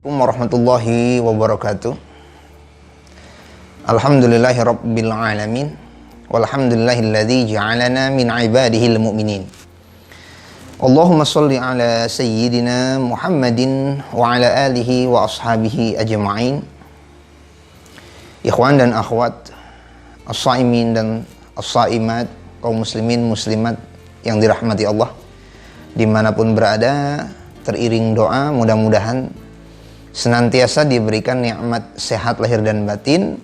Warahmatullahi wabarakatuh. Alhamdulillahi rabbil alamin. Walhamdulillahilladzi ja'alana min ibadihil mu'minin. Allahumma sholli ala sayyidina Muhammadin wa ala alihi wa ashabihi ajma'in. Ikhwan dan akhwat, as-saimin dan as-saimat, kaum muslimin muslimat yang dirahmati Allah dimanapun berada, teriring doa mudah-mudahan senantiasa diberikan nikmat sehat lahir dan batin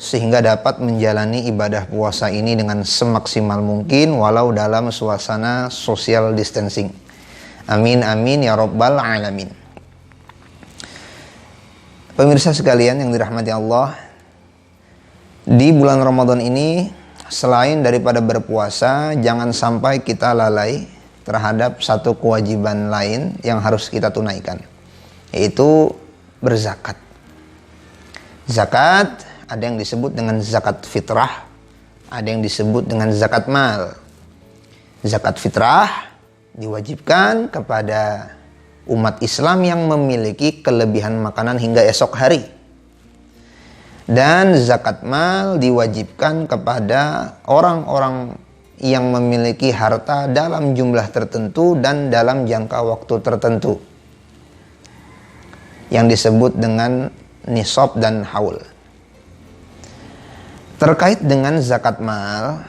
sehingga dapat menjalani ibadah puasa ini dengan semaksimal mungkin walau dalam suasana social distancing. Amin amin ya rabbal alamin. Pemirsa sekalian yang dirahmati Allah, di bulan Ramadan ini selain daripada berpuasa, jangan sampai kita lalai terhadap satu kewajiban lain yang harus kita tunaikan, yaitu berzakat. Zakat ada yang disebut dengan zakat fitrah, ada yang disebut dengan zakat mal. Zakat fitrah diwajibkan kepada umat Islam yang memiliki kelebihan makanan hingga esok hari. Dan zakat mal diwajibkan kepada orang-orang yang memiliki harta dalam jumlah tertentu dan dalam jangka waktu tertentu, yang disebut dengan nisab dan haul. Terkait dengan zakat mal,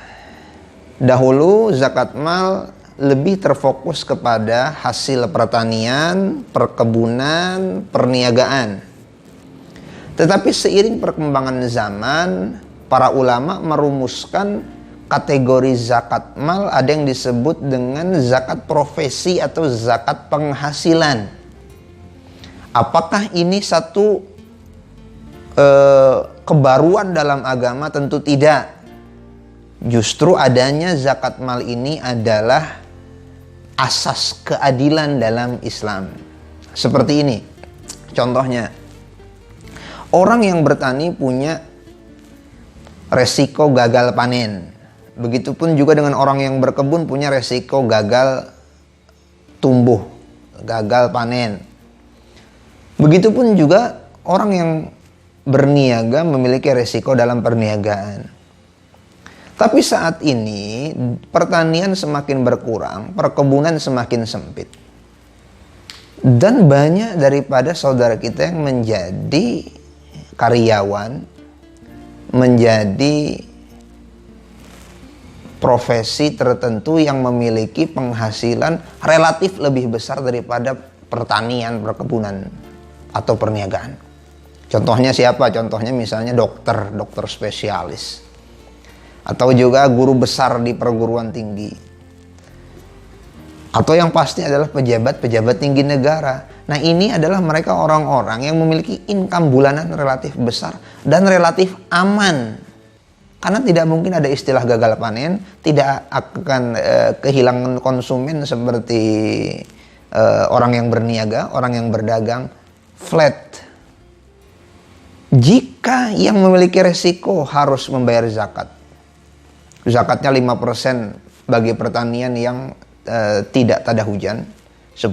dahulu zakat mal lebih terfokus kepada hasil pertanian, perkebunan, perniagaan. Tetapi seiring perkembangan zaman, para ulama merumuskan kategori zakat mal, ada yang disebut dengan zakat profesi atau zakat penghasilan. Apakah ini satu kebaruan dalam agama? Tentu tidak. Justru adanya zakat mal ini adalah asas keadilan dalam Islam. Seperti ini contohnya, orang yang bertani punya resiko gagal panen. Begitupun juga dengan orang yang berkebun punya resiko gagal tumbuh, gagal panen. Begitupun juga orang yang berniaga memiliki resiko dalam perniagaan. Tapi saat ini pertanian semakin berkurang, perkebunan semakin sempit. Dan banyak daripada saudara kita yang menjadi karyawan, menjadi profesi tertentu yang memiliki penghasilan relatif lebih besar daripada pertanian, perkebunan, atau perniagaan. Contohnya siapa? Contohnya misalnya dokter spesialis, atau juga guru besar di perguruan tinggi, atau yang pasti adalah pejabat tinggi negara. Nah, ini adalah mereka orang-orang yang memiliki income bulanan relatif besar dan relatif aman, karena tidak mungkin ada istilah gagal panen, tidak akan kehilangan konsumen seperti orang yang berniaga, orang yang berdagang flat. Jika yang memiliki resiko harus membayar zakat, zakatnya 5% bagi pertanian yang tidak tada hujan, 10%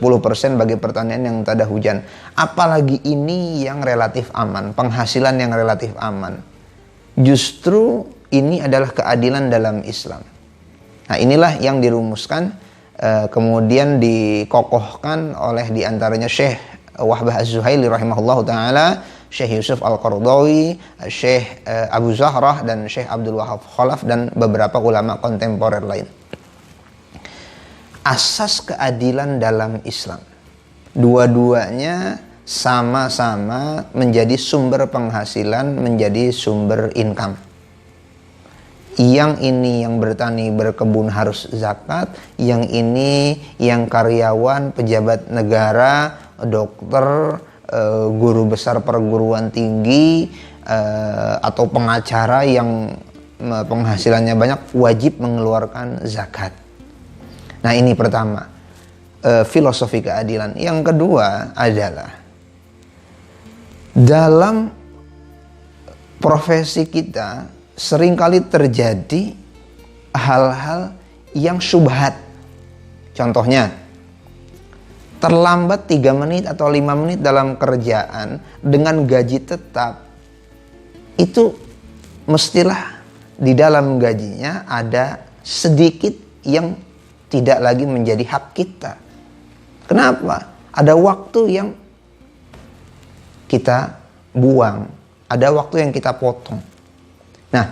bagi pertanian yang tada hujan. Apalagi ini yang relatif aman, penghasilan yang relatif aman. Justru ini adalah keadilan dalam Islam. Nah, inilah yang dirumuskan, kemudian dikokohkan oleh diantaranya Syekh Wahbah Az-Zuhaili rahimahullahu ta'ala, Syekh Yusuf Al-Qaradawi, Syekh Abu Zahrah, dan Syekh Abdul Wahab Khalaf, dan beberapa ulama kontemporer lain. Asas keadilan dalam Islam, dua-duanya sama-sama menjadi sumber penghasilan, menjadi sumber income. Yang ini yang bertani berkebun harus zakat, yang ini yang karyawan, pejabat negara, dokter, guru besar perguruan tinggi, atau pengacara yang penghasilannya banyak wajib mengeluarkan zakat. Nah, ini pertama, filosofi keadilan. Yang kedua adalah dalam profesi kita seringkali terjadi hal-hal yang syubhat. Contohnya, terlambat 3 menit atau 5 menit dalam kerjaan dengan gaji tetap, itu mestilah di dalam gajinya ada sedikit yang tidak lagi menjadi hak kita. Kenapa? Ada waktu yang kita buang, ada waktu yang kita potong. Nah,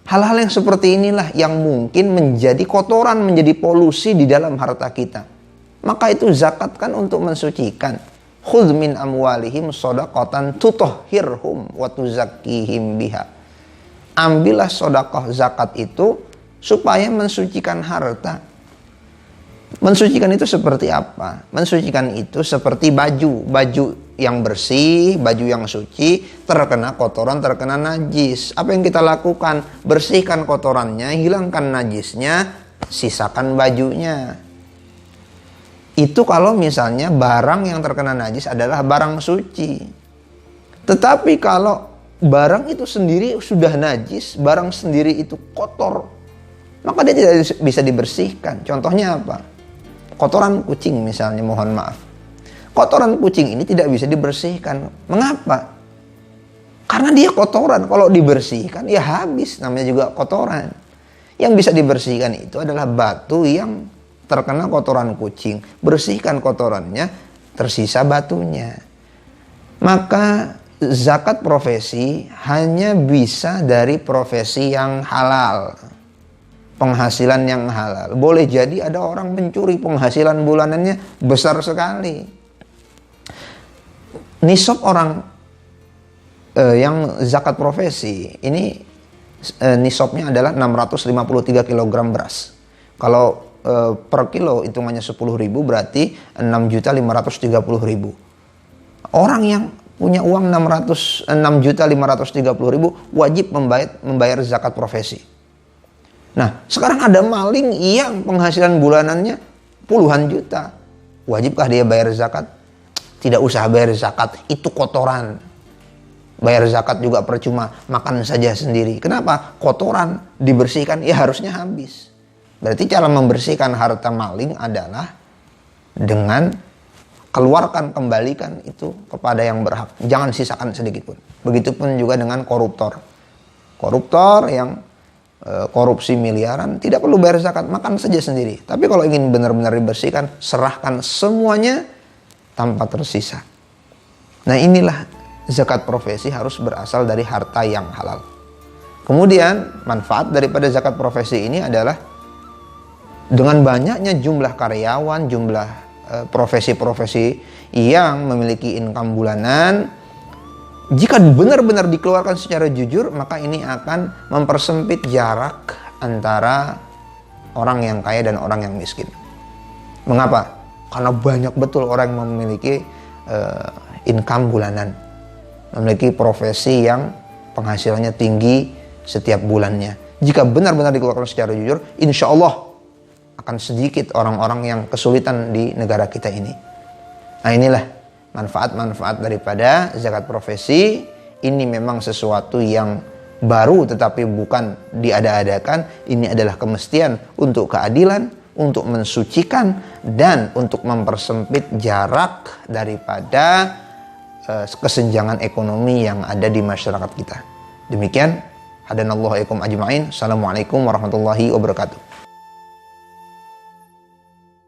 hal-hal yang seperti inilah yang mungkin menjadi kotoran, menjadi polusi di dalam harta kita. Maka itu zakat kan untuk mensucikan. Khudz min amwalihim shadaqatan tutahhirhum wa tuzakkihim biha. Ambillah sedekah zakat itu supaya mensucikan harta. Mensucikan itu seperti apa? Mensucikan itu seperti baju. Baju yang bersih, baju yang suci, terkena kotoran, terkena najis. Apa yang kita lakukan? Bersihkan kotorannya, hilangkan najisnya, sisakan bajunya. Itu kalau misalnya barang yang terkena najis adalah barang suci. Tetapi kalau barang itu sendiri sudah najis, barang sendiri itu kotor, maka dia tidak bisa dibersihkan. Contohnya apa? Kotoran kucing misalnya, mohon maaf. Kotoran kucing ini tidak bisa dibersihkan. Mengapa? Karena dia kotoran. Kalau dibersihkan ya habis, namanya juga kotoran. Yang bisa dibersihkan itu adalah batu yang terkena kotoran kucing. Bersihkan kotorannya, tersisa batunya. Maka zakat profesi hanya bisa dari profesi yang halal. Penghasilan yang halal. Boleh jadi ada orang mencuri, penghasilan bulanannya besar sekali. Nisab orang yang zakat profesi ini nisabnya adalah 653 kg beras. Kalau per kilo hitungannya 10.000 berarti 6.530.000. Orang yang punya uang 6.530.000 wajib membayar zakat profesi. Nah, sekarang ada maling yang penghasilan bulanannya puluhan juta. Wajibkah dia bayar zakat? Tidak usah bayar zakat, itu kotoran. Bayar zakat juga percuma, makan saja sendiri. Kenapa? Kotoran dibersihkan, ya harusnya habis. Berarti cara membersihkan harta maling adalah dengan kembalikan itu kepada yang berhak. Jangan sisakan sedikit pun. Begitupun juga dengan koruptor. Koruptor yang korupsi miliaran tidak perlu bayar zakat, makan saja sendiri. Tapi kalau ingin benar-benar dibersihkan, serahkan semuanya tanpa tersisa. Nah, inilah zakat profesi harus berasal dari harta yang halal. Kemudian manfaat daripada zakat profesi ini adalah dengan banyaknya jumlah karyawan, jumlah profesi-profesi yang memiliki income bulanan, jika benar-benar dikeluarkan secara jujur, maka ini akan mempersempit jarak antara orang yang kaya dan orang yang miskin. Mengapa? Karena banyak betul orang yang memiliki income bulanan, memiliki profesi yang penghasilannya tinggi setiap bulannya. Jika benar-benar dikeluarkan secara jujur, insya Allah akan sedikit orang-orang yang kesulitan di negara kita ini. Nah, inilah manfaat-manfaat daripada zakat profesi. Ini memang sesuatu yang baru tetapi bukan diada-adakan. Ini adalah kemestian untuk keadilan, untuk mensucikan, dan untuk mempersempit jarak daripada kesenjangan ekonomi yang ada di masyarakat kita. Demikian, hadanallahu ikum ajma'in. Assalamualaikum warahmatullahi wabarakatuh.